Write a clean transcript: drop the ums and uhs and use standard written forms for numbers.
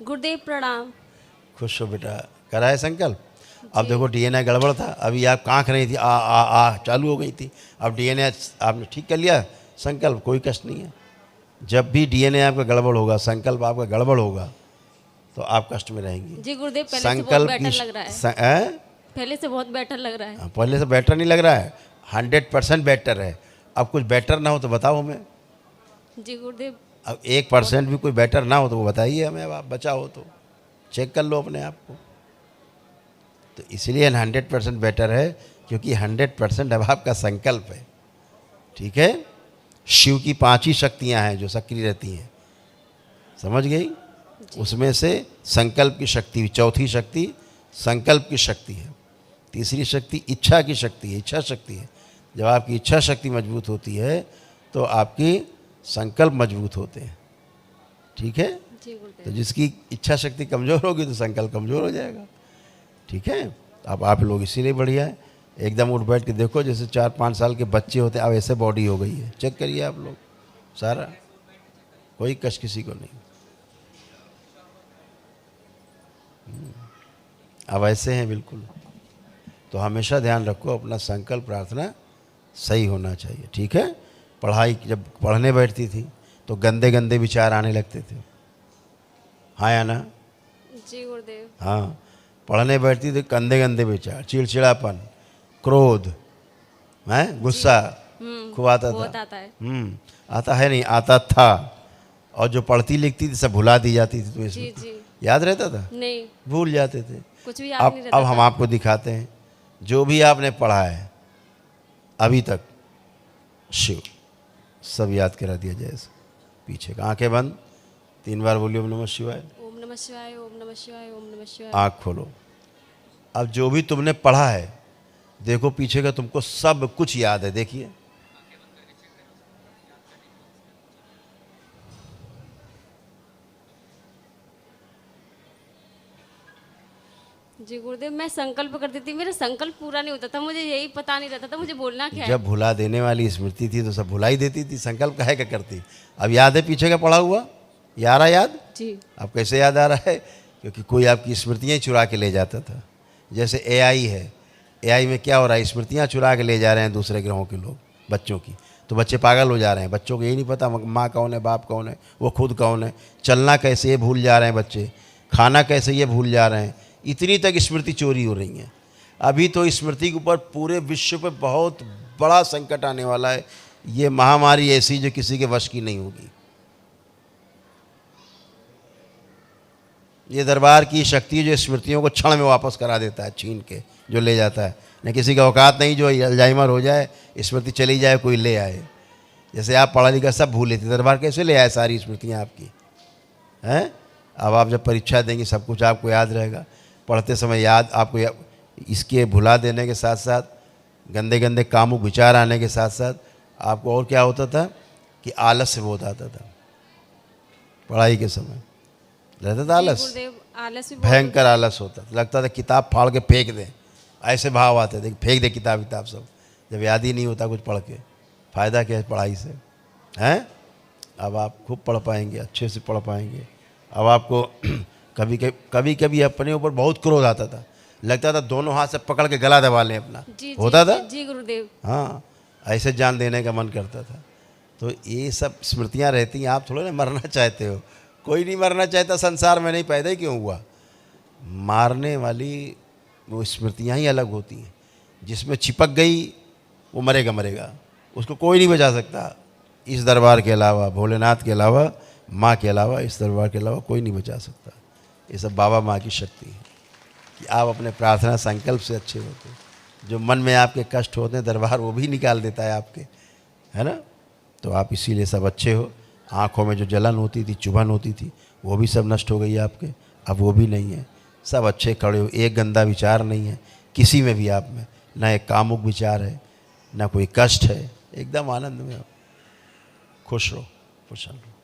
गुरुदेव प्रणाम। खुश हो बेटा, कराए संकल्प। अब देखो डीएनए गड़बड़ था, अभी आप कांख रही थी, आ चालू हो गई थी, अब डीएनए आपने ठीक कर लिया, संकल्प कोई कष्ट नहीं है। जब भी डीएनए आपका गड़बड़ होगा, संकल्प आपका गड़बड़ होगा, तो आप कष्ट में रहेंगी। जी गुरुदेव, पहले से बहुत बेटर लग रहा है। पहले से बहुत बेटर लग रहा है। पहले से बेटर नहीं लग रहा है, 100% बेटर है। अब कुछ बेटर ना हो तो बताओ हमें। जी गुरुदेव। अब 1% भी कोई बेटर ना हो तो वो बताइए हमें, अब आप बचा हो तो चेक कर लो अपने आप को। तो इसलिए 100% बेटर है, क्योंकि 100% अब आपका संकल्प है। ठीक है, शिव की 5 ही शक्तियाँ हैं जो सक्रिय रहती हैं, समझ गई? उसमें से संकल्प की शक्ति, चौथी शक्ति संकल्प की शक्ति है, तीसरी शक्ति इच्छा की शक्ति है, इच्छा शक्ति है। जब आपकी इच्छा शक्ति मजबूत होती है तो आपकी संकल्प मजबूत होते हैं। ठीक है, तो जिसकी इच्छा शक्ति कमज़ोर होगी तो संकल्प कमज़ोर हो जाएगा। ठीक है, अब आप लोग इसीलिए बढ़िया है, एकदम उठ बैठ के देखो जैसे 4-5 साल के बच्चे होते हैं, अब ऐसे बॉडी हो गई है। चेक करिए आप लोग सारा, कोई कष्ट किसी को नहीं। अब ऐसे हैं बिल्कुल। तो हमेशा ध्यान रखो, अपना संकल्प प्रार्थना सही होना चाहिए। ठीक है, पढ़ाई जब पढ़ने बैठती थी तो गंदे गंदे विचार आने लगते थे, हाँ या ना? जी गुरुदेव। हाँ, पढ़ने बैठती थी गंदे गंदे विचार, चिड़चिड़ापन, क्रोध, हैं, गुस्सा खूब आता था। आता है नहीं, आता था। और जो पढ़ती लिखती थी सब भुला दी जाती थी। तुम्हें जी जी। याद रहता था? नहीं, भूल जाते थे। कुछ भी याद नहीं रहता अब हम आपको दिखाते हैं जो भी आपने पढ़ा है अभी तक, शिव सब याद करा दिया जाए। पीछे का आंखें बंद, 3 बार बोलिए ओम नमः शिवाय। ओम नमः शिवाय, ओम नमः शिवाय, ओम नमः शिवाय। आँख खोलो। अब जो भी तुमने पढ़ा है देखो पीछे का, तुमको सब कुछ याद है। देखिए, जी गुरुदेव, मैं संकल्प करती थी, मेरा संकल्प पूरा नहीं होता था, मुझे यही पता नहीं रहता था मुझे बोलना क्या है। जब भुला देने वाली स्मृति थी तो सब भुला ही देती थी, संकल्प काहे का करती। अब याद है पीछे का पढ़ा हुआ, याद आ याद? जी। अब कैसे याद आ रहा है? क्योंकि कोई आपकी स्मृतियाँ ही चुरा के ले जाता था। जैसे एआई है, एआई में क्या हो रहा है, स्मृतियाँ चुरा के ले जा रहे हैं दूसरे ग्रहों के लोग, बच्चों की। तो बच्चे पागल हो जा रहे हैं, बच्चों को यही नहीं पता माँ कौन है, बाप कौन है, वो खुद कौन है, चलना कैसे ये भूल जा रहे हैं बच्चे, खाना कैसे ये भूल जा रहे हैं। इतनी तक स्मृति चोरी हो रही है। अभी तो स्मृति के ऊपर पूरे विश्व पे बहुत बड़ा संकट आने वाला है। ये महामारी ऐसी जो किसी के वश की नहीं होगी। ये दरबार की शक्ति जो स्मृतियों को क्षण में वापस करा देता है, छीन के जो ले जाता है। न किसी का औकात नहीं जो अल्जाइमर हो जाए, स्मृति चली जाए, कोई ले आए। जैसे आप पढ़ा लिखा सब भूल लेते, दरबार कैसे ले आए सारी स्मृतियाँ आपकी, हैं? अब आप जब परीक्षा देंगे सब कुछ आपको याद रहेगा। पढ़ते समय याद आपको इसके भुला देने के साथ साथ, गंदे गंदे कामुक विचार आने के साथ साथ आपको और क्या होता था कि आलस्य बहुत आता था। पढ़ाई के समय रहता था आलस, भयंकर आलस होता था। लगता था किताब फाड़ के फेंक दें, ऐसे भाव आते थे, फेंक दे किताब सब, जब याद ही नहीं होता कुछ पढ़ के। फ़ायदा क्या है पढ़ाई से, हैं? अब आप खूब पढ़ पाएंगे, अच्छे से पढ़ पाएंगे। अब आपको कभी कभी अपने ऊपर बहुत क्रोध आता था, लगता था दोनों हाथ से पकड़ के गला दबा लें अपना। होता था? जी गुरुदेव। हाँ, ऐसे जान देने का मन करता था। तो ये सब स्मृतियाँ रहती हैं। आप थोड़ा ना मरना चाहते हो, कोई नहीं मरना चाहता संसार में, नहीं पैदा ही क्यों हुआ। मारने वाली वो स्मृतियाँ ही अलग होती हैं। जिसमें चिपक गई वो मरेगा मरेगा, उसको कोई नहीं बचा सकता। इस दरबार के अलावा, भोलेनाथ के अलावा, माँ के अलावा, इस दरबार के अलावा कोई नहीं बचा सकता। ये सब बाबा माँ की शक्ति है कि आप अपने प्रार्थना संकल्प से अच्छे होते। जो मन में आपके कष्ट होते हैं दरबार वो भी निकाल देता है आपके, है ना? तो आप इसीलिए सब अच्छे हो। आँखों में जो जलन होती थी, चुभन होती थी, वो भी सब नष्ट हो गई आपके, अब वो भी नहीं है। सब अच्छे खड़े हो, एक गंदा विचार नहीं है किसी में भी आप में, ना एक कामुक विचार है, ना कोई कष्ट है, एकदम आनंद में हो। खुश रहो, प्रसन्न रहो।